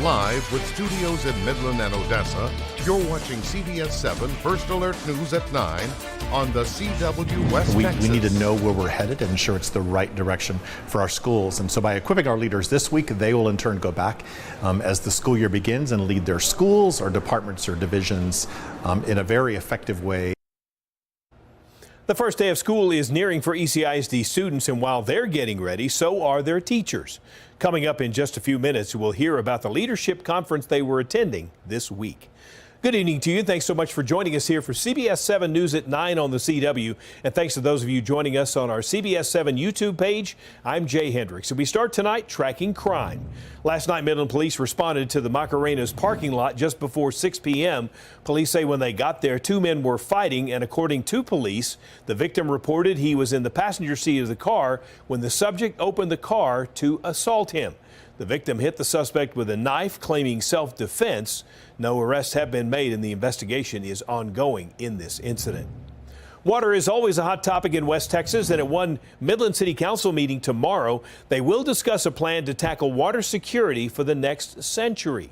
Live with studios in Midland and Odessa, you're watching CBS7 First Alert News at 9 on the CW West Texas. We need to know where we're headed and ensure it's the right direction for our schools. And so by equipping our leaders this week, they will in turn go back as the school year begins and lead their schools or departments or divisions in a very effective way. The first day of school is nearing for ECISD students, and while they're getting ready, so are their teachers. Coming up in just a few minutes, we'll hear about the leadership conference they were attending this week. Good evening to you. Thanks so much for joining us here for CBS7 News at 9 on the CW. And thanks to those of you joining us on our CBS7 YouTube page. I'm Jay Hendricks, and we start tonight tracking crime. Last night, Midland police responded to the Macarena's parking lot just before 6 p.m. Police say when they got there, two men were fighting, and according to police, the victim reported he was in the passenger seat of the car when the subject opened the car to assault him. The victim hit the suspect with a knife, claiming self-defense. No arrests have been made, and the investigation is ongoing in this incident. Water is always a hot topic in West Texas, and at one Midland City Council meeting tomorrow, they will discuss a plan to tackle water security for the next century.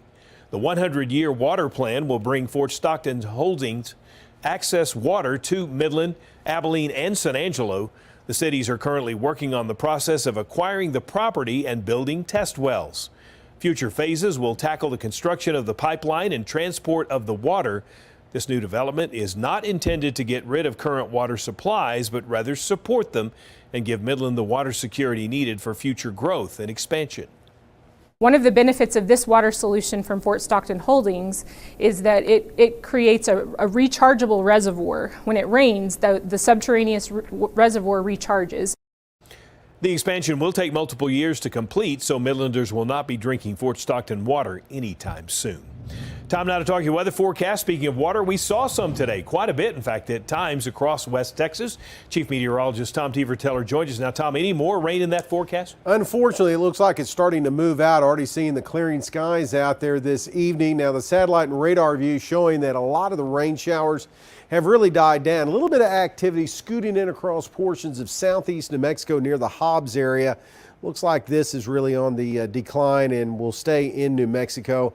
The 100-year water plan will bring Fort Stockton Holdings access water to Midland, Abilene, and San Angelo. The cities are currently working on the process of acquiring the property and building test wells. Future phases will tackle the construction of the pipeline and transport of the water. This new development is not intended to get rid of current water supplies, but rather support them and give Midland the water security needed for future growth and expansion. One of the benefits of this water solution from Fort Stockton Holdings is that it creates a rechargeable reservoir. When it rains, the subterraneous reservoir recharges. The expansion will take multiple years to complete, so Midlanders will not be drinking Fort Stockton water anytime soon. Time now to talk your weather forecast. Speaking of water, we saw some today, quite a bit, in fact, at times across West Texas. Chief Meteorologist Tom Teever-Teller joins us now. Tom, any more rain in that forecast? Unfortunately, it looks like it's starting to move out. Already seeing the clearing skies out there this evening. Now, the satellite and radar view showing that a lot of the rain showers have really died down. A little bit of activity scooting in across portions of southeast New Mexico near the Hobbs area. Looks like this is really on the decline and will stay in New Mexico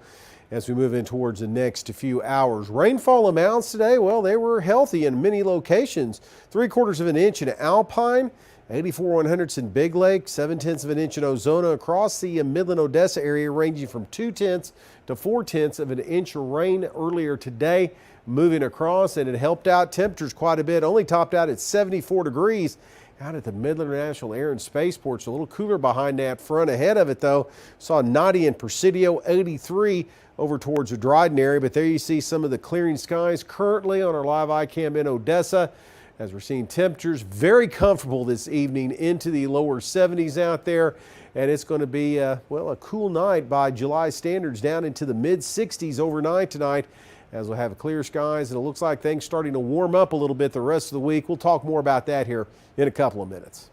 as we move in towards the next few hours. Rainfall amounts today, well, they were healthy in many locations. 3/4 of an inch in Alpine, 84/100ths in Big Lake, 7/10 of an inch in Ozona. Across the Midland Odessa area, ranging from 2/10 to 4/10 of an inch of rain earlier today. Moving across, and it helped out temperatures quite a bit. Only topped out at 74 degrees out at the Midland National Air and Spaceport. So a little cooler behind that front. Ahead of it, though, saw 90 in Presidio, 83 over towards the Dryden area. But there you see some of the clearing skies currently on our live iCam in Odessa, as we're seeing temperatures very comfortable this evening into the lower 70s out there. And it's going to be, a cool night by July standards, down into the mid-60s overnight tonight, as we'll have clear skies, and it looks like things starting to warm up a little bit the rest of the week. We'll talk more about that here in a couple of minutes.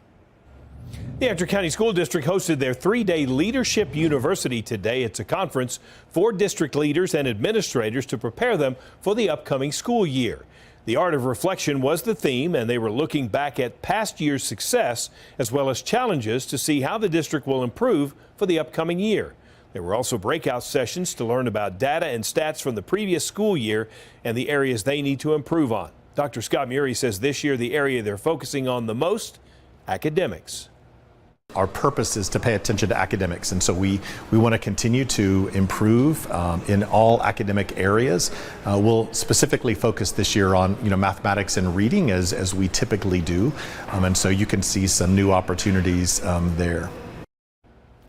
The Ector County School District hosted their 3-day Leadership University today. It's a conference for district leaders and administrators to prepare them for the upcoming school year. The art of reflection was the theme, and they were looking back at past year's success as well as challenges to see how the district will improve for the upcoming year. There were also breakout sessions to learn about data and stats from the previous school year and the areas they need to improve on. Dr. Scott Murray says this year the area they're focusing on the most, academics. Our purpose is to pay attention to academics, and so we want to continue to improve in all academic areas. We'll specifically focus this year on mathematics and reading as we typically do, and so you can see some new opportunities there.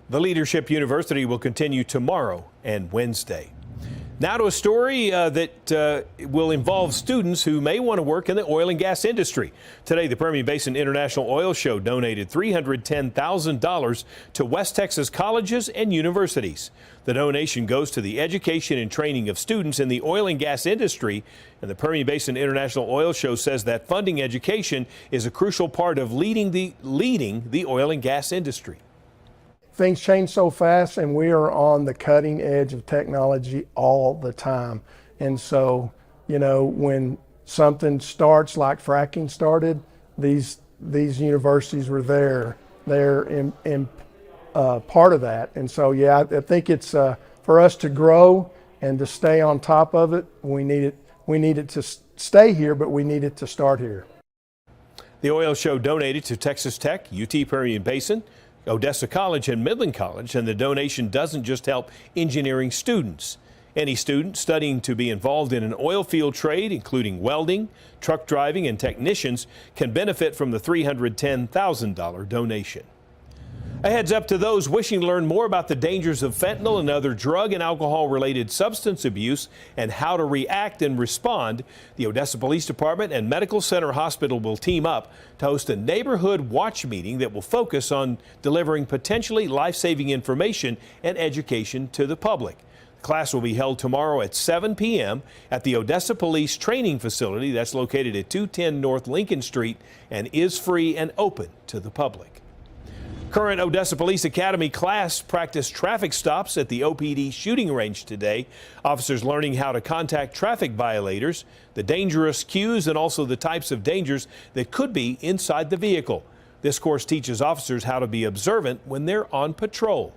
The Leadership University will continue tomorrow and Wednesday. Now to a story that will involve students who may want to work in the oil and gas industry. Today, the Permian Basin International Oil Show donated $310,000 to West Texas colleges and universities. The donation goes to the education and training of students in the oil and gas industry, and the Permian Basin International Oil Show says that funding education is a crucial part of leading the oil and gas industry. Things change so fast, and we are on the cutting edge of technology all the time. And so, when something starts like fracking started, these universities were there. They're in part of that. And so, yeah, I think it's for us to grow and to stay on top of it, we need it to stay here, but we need it to start here. The oil show donated to Texas Tech, UT Permian Basin, Odessa College, and Midland College, and the donation doesn't just help engineering students. Any student studying to be involved in an oil field trade, including welding, truck driving, and technicians, can benefit from the $310,000 donation. A heads up to those wishing to learn more about the dangers of fentanyl and other drug and alcohol-related substance abuse and how to react and respond. The Odessa Police Department and Medical Center Hospital will team up to host a neighborhood watch meeting that will focus on delivering potentially life-saving information and education to the public. The class will be held tomorrow at 7 p.m. at the Odessa Police Training Facility that's located at 210 North Lincoln Street and is free and open to the public. Current Odessa Police Academy class practiced traffic stops at the OPD shooting range today. Officers learning how to contact traffic violators, the dangerous cues, and also the types of dangers that could be inside the vehicle. This course teaches officers how to be observant when they're on patrol.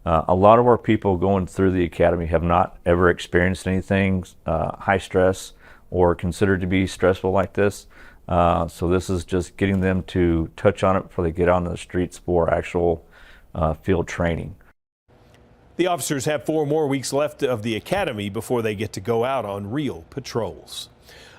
A lot of our people going through the academy have not ever experienced anything high stress or considered to be stressful like this. So this is just getting them to touch on it before they get on the streets for actual field training. The officers have 4 more weeks left of the academy before they get to go out on real patrols.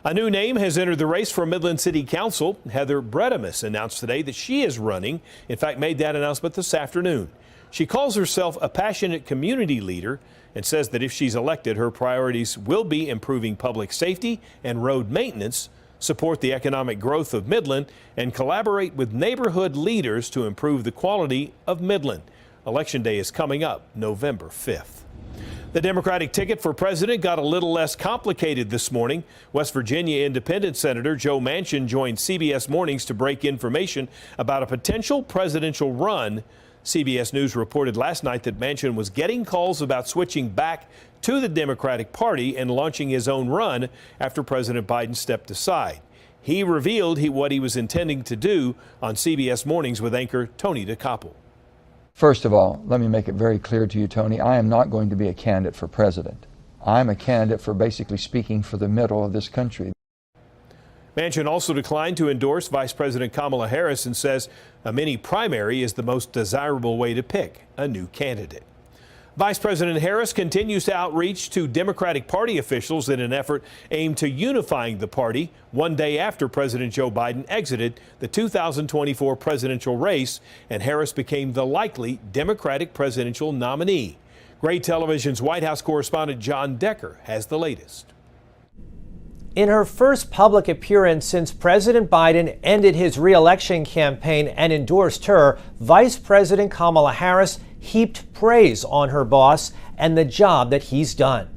A new name has entered the race for Midland City Council. Heather Bredemus announced today that she is running. In fact, made that announcement this afternoon. She calls herself a passionate community leader and says that if she's elected, her priorities will be improving public safety and road maintenance, support the economic growth of Midland, and collaborate with neighborhood leaders to improve the quality of Midland. Election Day is coming up November 5th. The Democratic ticket for president got a little less complicated this morning. West Virginia Independent Senator Joe Manchin joined CBS Mornings to break information about a potential presidential run. CBS News reported last night that Manchin was getting calls about switching back to the Democratic Party and launching his own run after President Biden stepped aside. He revealed what he was intending to do on CBS Mornings with anchor Tony DeCoppel. First of all, let me make it very clear to you, Tony, I am not going to be a candidate for president. I'm a candidate for basically speaking for the middle of this country. Manchin also declined to endorse Vice President Kamala Harris and says a mini primary is the most desirable way to pick a new candidate. Vice President Harris continues to outreach to Democratic Party officials in an effort aimed to unifying the party one day after President Joe Biden exited the 2024 presidential race, and Harris became the likely Democratic presidential nominee. Gray Television's White House correspondent John Decker has the latest. In her first public appearance since President Biden ended his re-election campaign and endorsed her, Vice President Kamala Harris heaped praise on her boss and the job that he's done.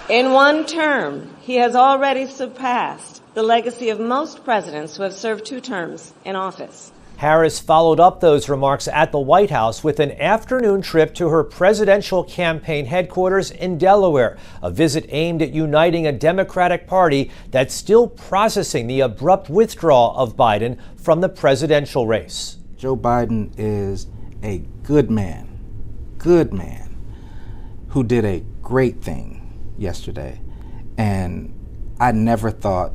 In one term, he has already surpassed the legacy of most presidents who have served 2 terms in office. Harris followed up those remarks at the White House with an afternoon trip to her presidential campaign headquarters in Delaware, a visit aimed at uniting a Democratic Party that's still processing the abrupt withdrawal of Biden from the presidential race. Joe Biden is a good man who did a great thing yesterday. And I never thought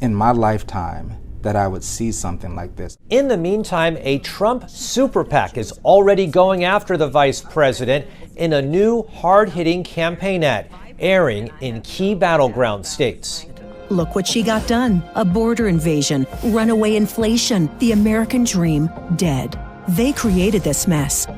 in my lifetime that I would see something like this. In the meantime, a Trump super PAC is already going after the vice president in a new hard-hitting campaign ad airing in key battleground states. Look what she got done. A border invasion, runaway inflation, the American dream dead. They created this mess.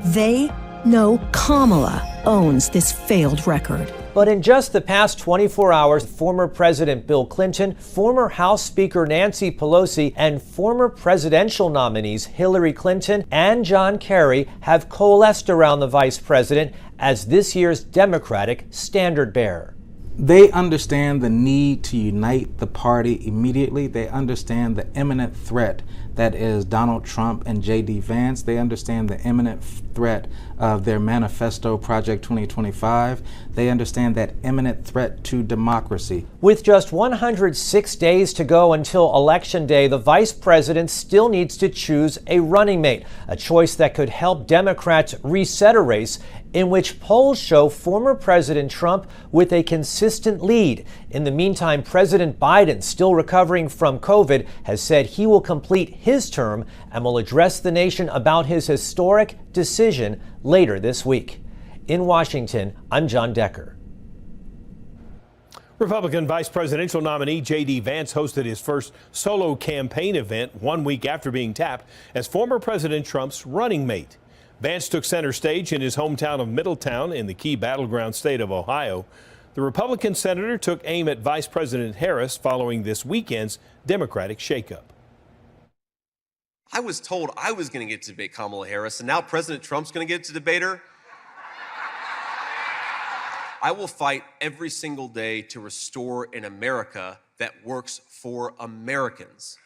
Kamala owns this failed record. But in just the past 24 hours, former President Bill Clinton, former House Speaker Nancy Pelosi, and former presidential nominees Hillary Clinton and John Kerry have coalesced around the vice president as this year's Democratic standard bearer. They understand the need to unite the party immediately. They understand the imminent threat that is Donald Trump and J.D. Vance. They understand the imminent threat of their manifesto, Project 2025. They understand that imminent threat to democracy. With just 106 days to go until Election Day, the vice president still needs to choose a running mate, a choice that could help Democrats reset a race in which polls show former President Trump with a consistent lead. In the meantime, President Biden, still recovering from COVID, has said he will complete his term and will address the nation about his historic decision later this week. In Washington, I'm John Decker. Republican vice presidential nominee J.D. Vance hosted his first solo campaign event 1 week after being tapped as former President Trump's running mate. Vance took center stage in his hometown of Middletown in the key battleground state of Ohio. The Republican senator took aim at Vice President Harris following this weekend's Democratic shakeup. I was told I was going to get to debate Kamala Harris, and now President Trump's going to get to debate her. I will fight every single day to restore an America that works for Americans.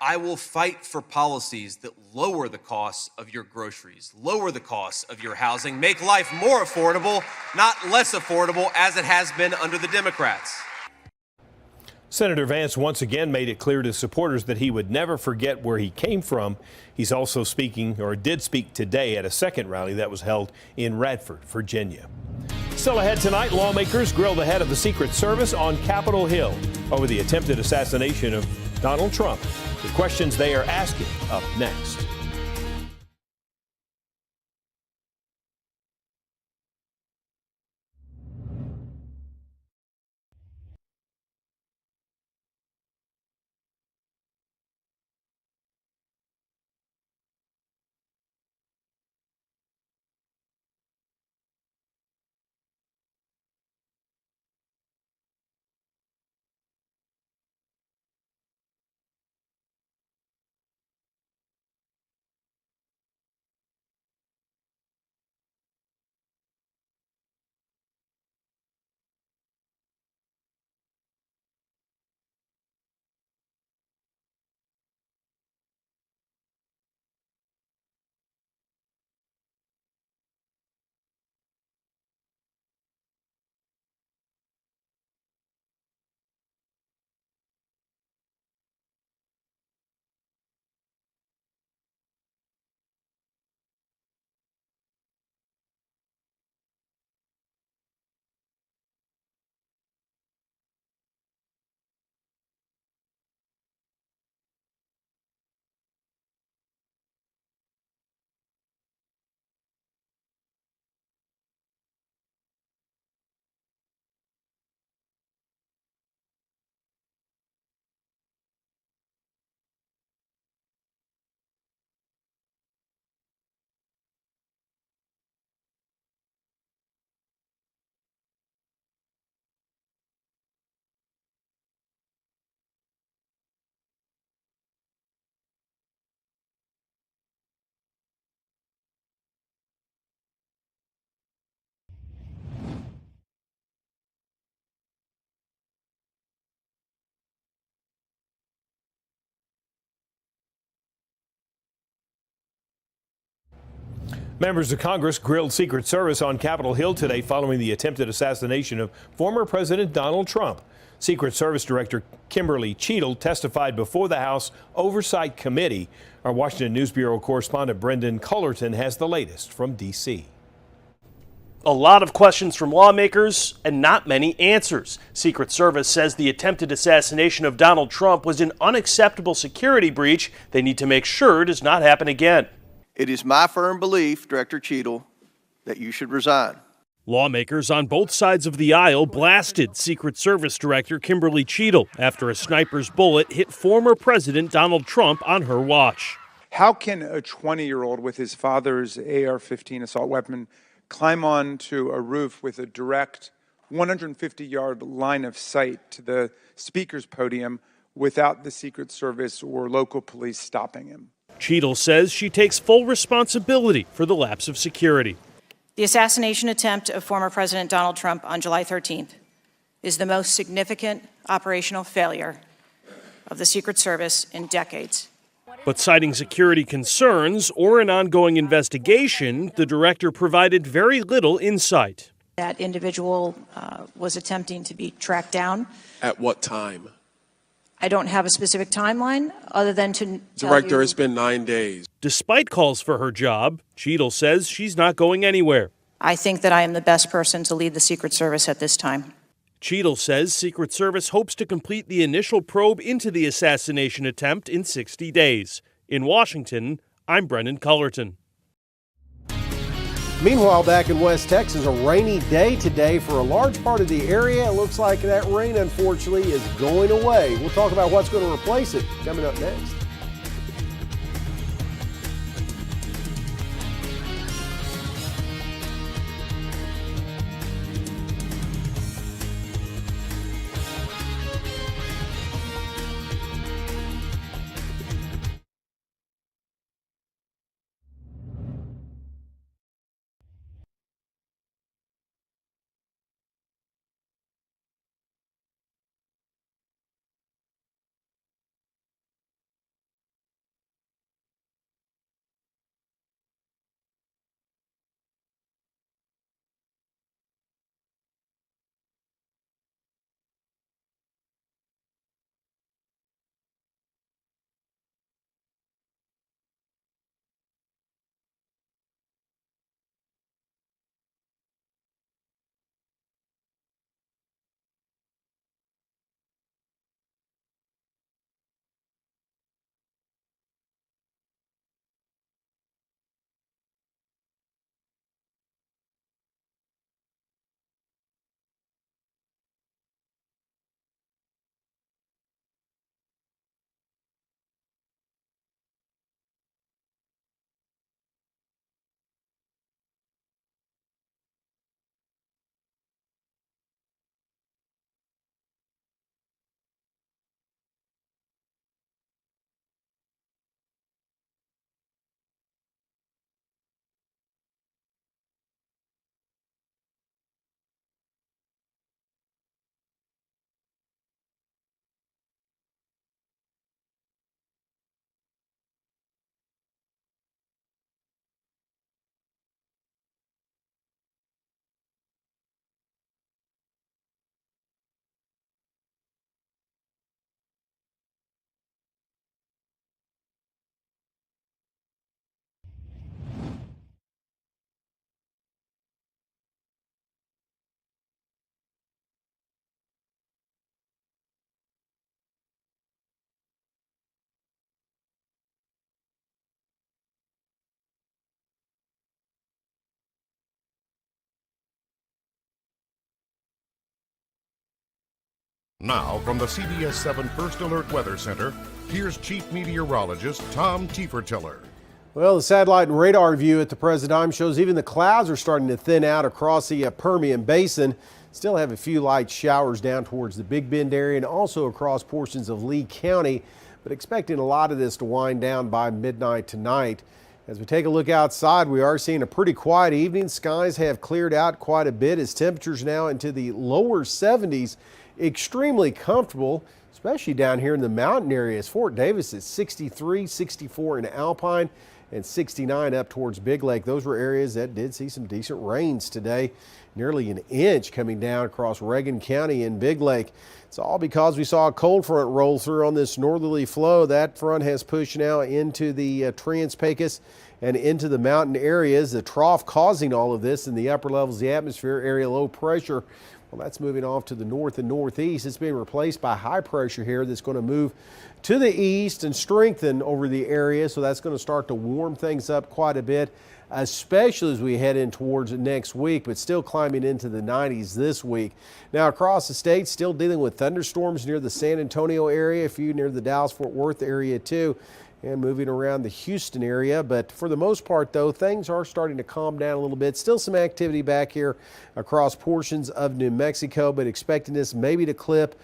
I will fight for policies that lower the costs of your groceries, lower the costs of your housing, make life more affordable, not less affordable as it has been under the Democrats. Senator Vance once again made it clear to supporters that he would never forget where he came from. He's also did speak today at a second rally that was held in Radford, Virginia. Still ahead tonight, lawmakers grill the head of the Secret Service on Capitol Hill over the attempted assassination of Donald Trump. The questions they are asking up next. Members of Congress grilled Secret Service on Capitol Hill today following the attempted assassination of former President Donald Trump. Secret Service Director Kimberly Cheadle testified before the House Oversight Committee. Our Washington News Bureau correspondent Brendan Cullerton has the latest from D.C. A lot of questions from lawmakers and not many answers. Secret Service says the attempted assassination of Donald Trump was an unacceptable security breach they need to make sure does not happen again. It is my firm belief, Director Cheadle, that you should resign. Lawmakers on both sides of the aisle blasted Secret Service Director Kimberly Cheadle after a sniper's bullet hit former President Donald Trump on her watch. How can a 20-year-old with his father's AR-15 assault weapon climb onto a roof with a direct 150-yard line of sight to the speaker's podium without the Secret Service or local police stopping him? Cheadle says she takes full responsibility for the lapse of security. The assassination attempt of former President Donald Trump on July 13th is the most significant operational failure of the Secret Service in decades. But citing security concerns or an ongoing investigation, the director provided very little insight. That individual was attempting to be tracked down. At what time? I don't have a specific timeline other than to Director, it's been 9 days. Despite calls for her job, Cheadle says she's not going anywhere. I think that I am the best person to lead the Secret Service at this time. Cheadle says Secret Service hopes to complete the initial probe into the assassination attempt in 60 days. In Washington, I'm Brendan Cullerton. Meanwhile, back in West Texas, a rainy day today for a large part of the area. It looks like that rain, unfortunately, is going away. We'll talk about what's going to replace it coming up next. Now, from the CBS7 First Alert Weather Center, here's Chief Meteorologist Tom Tiefertiller. Well, the satellite and radar view at the present time shows even the clouds are starting to thin out across the Permian Basin. Still have a few light showers down towards the Big Bend area and also across portions of Lee County, but expecting a lot of this to wind down by midnight tonight. As we take a look outside, we are seeing a pretty quiet evening. Skies have cleared out quite a bit as temperatures now into the lower 70s. Extremely comfortable, especially down here in the mountain areas. Fort Davis is 63, 64 in Alpine, and 69 up towards Big Lake. Those were areas that did see some decent rains today. Nearly an inch coming down across Reagan County and Big Lake. It's all because we saw a cold front roll through on this northerly flow. That front has pushed now into the Trans-Pecos and into the mountain areas. The trough causing all of this in the upper levels of the atmosphere, area low pressure. Well, that's moving off to the north and northeast. It's being replaced by high pressure here that's going to move to the east and strengthen over the area. So that's going to start to warm things up quite a bit, especially as we head in towards next week, but still climbing into the 90s this week. Now across the state, still dealing with thunderstorms near the San Antonio area, a few near the Dallas-Fort Worth area too, and moving around the Houston area. But for the most part, though, things are starting to calm down a little bit. Still some activity back here across portions of New Mexico, but expecting this maybe to clip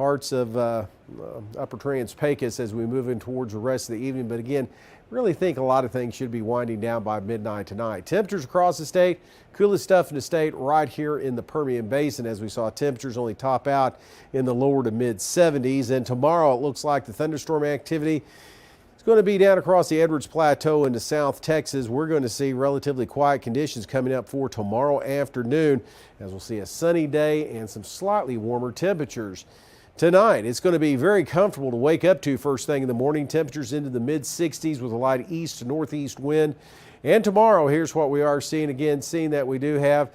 parts of Upper Trans-Pecos as we move in towards the rest of the evening. But again, really think a lot of things should be winding down by midnight tonight. Temperatures across the state, coolest stuff in the state right here in the Permian Basin, as we saw temperatures only top out in the lower to mid 70s. And tomorrow it looks like the thunderstorm activity is going to be down across the Edwards Plateau into South Texas. We're going to see relatively quiet conditions coming up for tomorrow afternoon, as we'll see a sunny day and some slightly warmer temperatures. Tonight, it's going to be very comfortable to wake up to first thing in the morning. Temperatures into the mid 60s with a light east to northeast wind. And tomorrow, here's what we are seeing again, seeing that we do have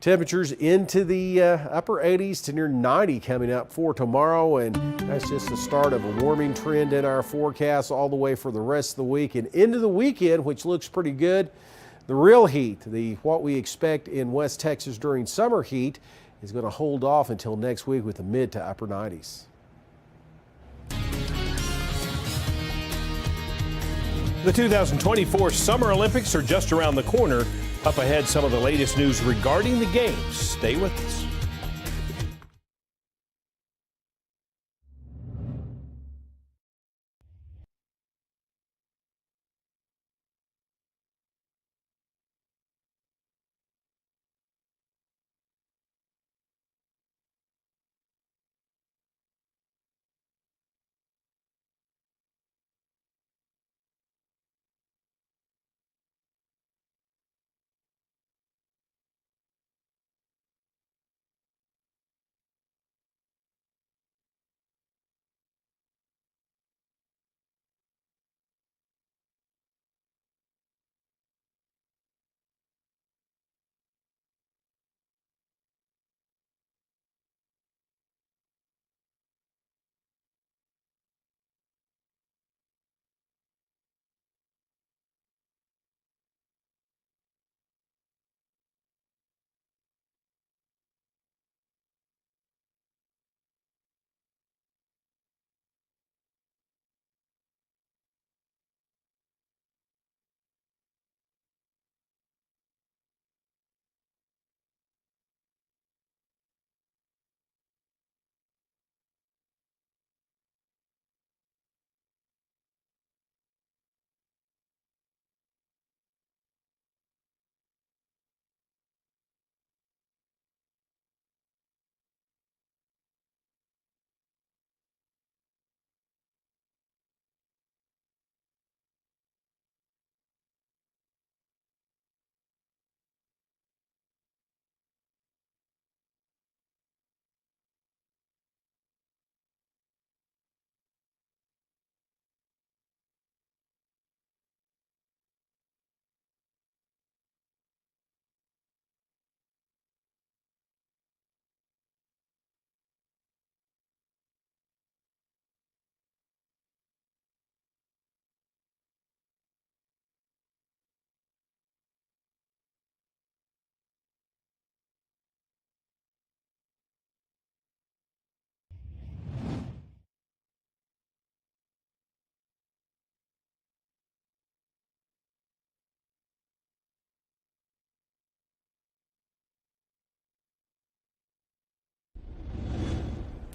temperatures into the upper 80s to near 90 coming up for tomorrow. And that's just the start of a warming trend in our forecast all the way for the rest of the week and into the weekend, which looks pretty good. The real heat, what we expect in West Texas during summer heat, is going to hold off until next week with the mid to upper 90s. The 2024 Summer Olympics are just around the corner. Up ahead, some of the latest news regarding the games. Stay with us.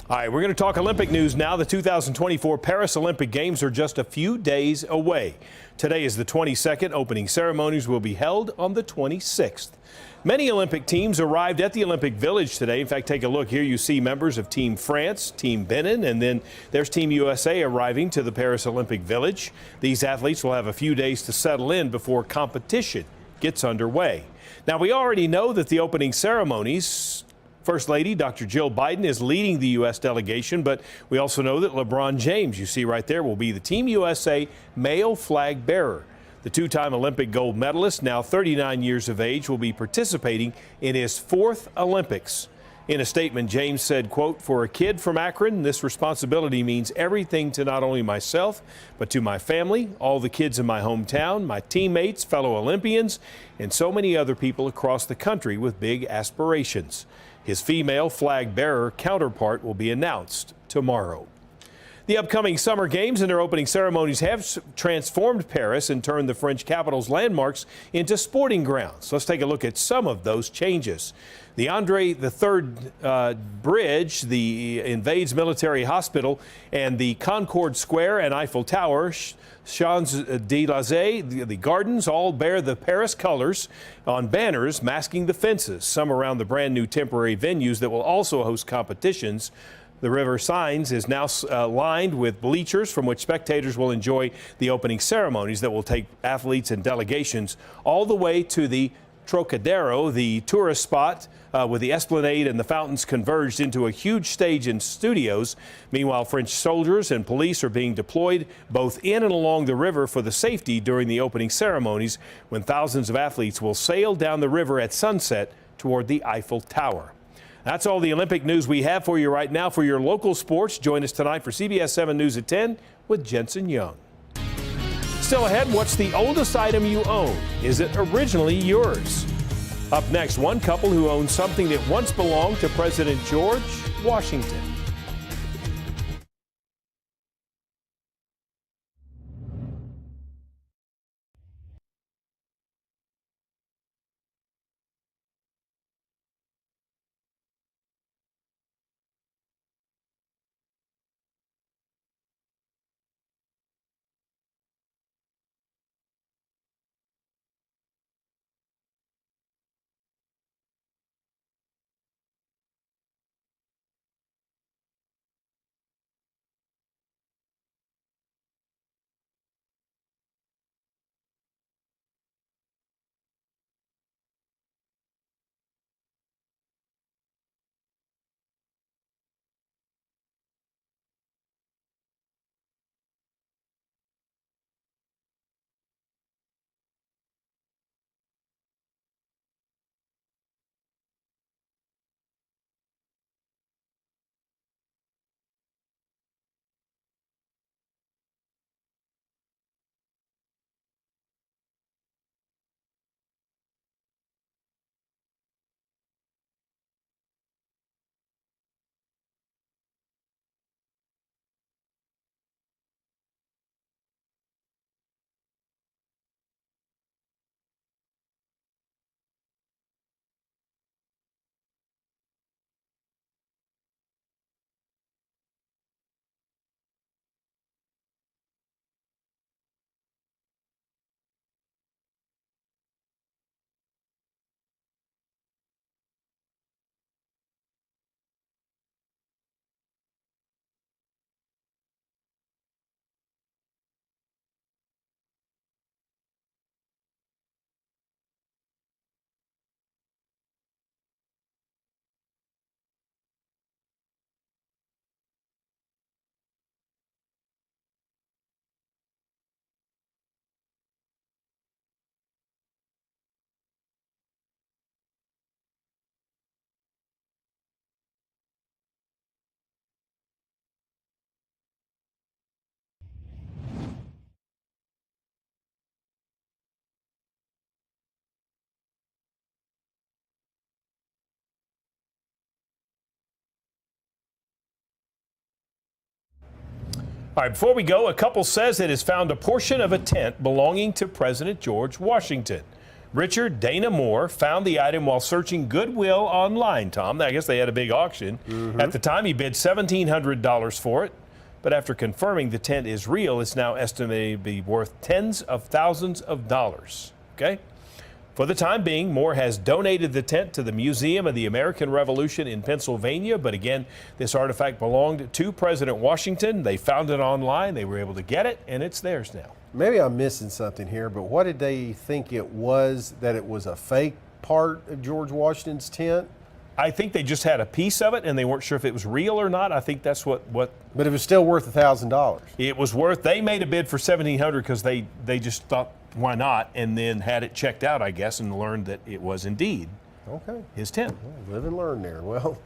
All right, we're going to talk Olympic news now. The 2024 Paris Olympic Games are just a few days away. Today is the 22nd. Opening ceremonies will be held on the 26th. Many Olympic teams arrived at the Olympic Village today. In fact, take a look here. You see members of Team France, Team Benin, and then there's Team USA arriving to the Paris Olympic Village. These athletes will have a few days to settle in before competition gets underway. Now, we already know that the opening ceremonies, First Lady Dr. Jill Biden is leading the U.S. delegation, but we also know that LeBron James, you see right there, will be the Team USA male flag bearer. The two-time Olympic gold medalist, now 39 years of age, will be participating in his fourth Olympics. In a statement, James said, quote, "For a kid from Akron, this responsibility means everything to not only myself, but to my family, all the kids in my hometown, my teammates, fellow Olympians, and so many other people across the country with big aspirations." His female flag bearer counterpart will be announced tomorrow. The upcoming summer games and their opening ceremonies have transformed Paris and turned the French capital's landmarks into sporting grounds. Let's take a look at some of those changes. The Andre III Bridge, the Invades Military Hospital, and the Concorde Square and Eiffel Tower, Champs-Élysées, the gardens all bear the Paris colors on banners masking the fences, some around the brand new temporary venues that will also host competitions. The River Signs is now lined with bleachers from which spectators will enjoy the opening ceremonies that will take athletes and delegations all the way to the Trocadero, the tourist spot with the esplanade and the fountains converged into a huge stage and studios. Meanwhile, French soldiers and police are being deployed both in and along the river for the safety during the opening ceremonies, when thousands of athletes will sail down the river at sunset toward the Eiffel Tower. That's all the Olympic news we have for you right now. For your local sports, join us tonight for CBS 7 News at 10 with Jensen Young. Still ahead, what's the oldest item you own? Is it originally yours? Up next, one couple who owns something that once belonged to President George Washington. All right, before we go, a couple says it has found a portion of a tent belonging to President George Washington. Richard Dana Moore found the item while searching Goodwill online, Tom. I guess they had a big auction. At the time, he bid $1,700 for it. But after confirming the tent is real, it's now estimated to be worth tens of thousands of dollars. Okay? For the time being, Moore has donated the tent to the Museum of the American Revolution in Pennsylvania. But again, this artifact belonged to President Washington. They found it online. They were able to get it, and it's theirs now. Maybe I'm missing something here, but what did they think it was, that it was a fake part of George Washington's tent? I think they just had a piece of it, and they weren't sure if it was real or not. I think that's what. But it was still worth $1,000. It was worth. They made a bid for $1,700 because they just thought, why not? And then had it checked out, I guess, and learned that it was indeed his tent. Well, live and learn there. Well,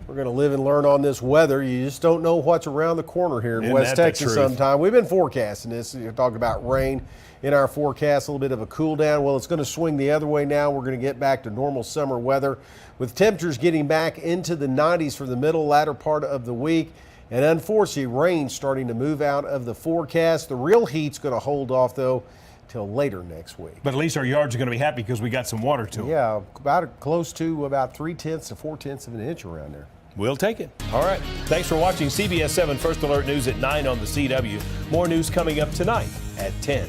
we're going to live and learn on this weather. You just don't know what's around the corner here in West Texas sometime. We've been forecasting this. You're talking about rain in our forecast, a little bit of a cool down. Well, it's going to swing the other way now. We're going to get back to normal summer weather with temperatures getting back into the 90s for the latter part of the week. And unfortunately, rain starting to move out of the forecast. The real heat's going to hold off, though, till later next week. But at least our yards are going to be happy because we got some water to them. Yeah, about close to about 3/10 to 4/10 of an inch around there. We'll take it. All right. Thanks for watching CBS 7 First Alert News at 9 on the CW. More news coming up tonight at 10.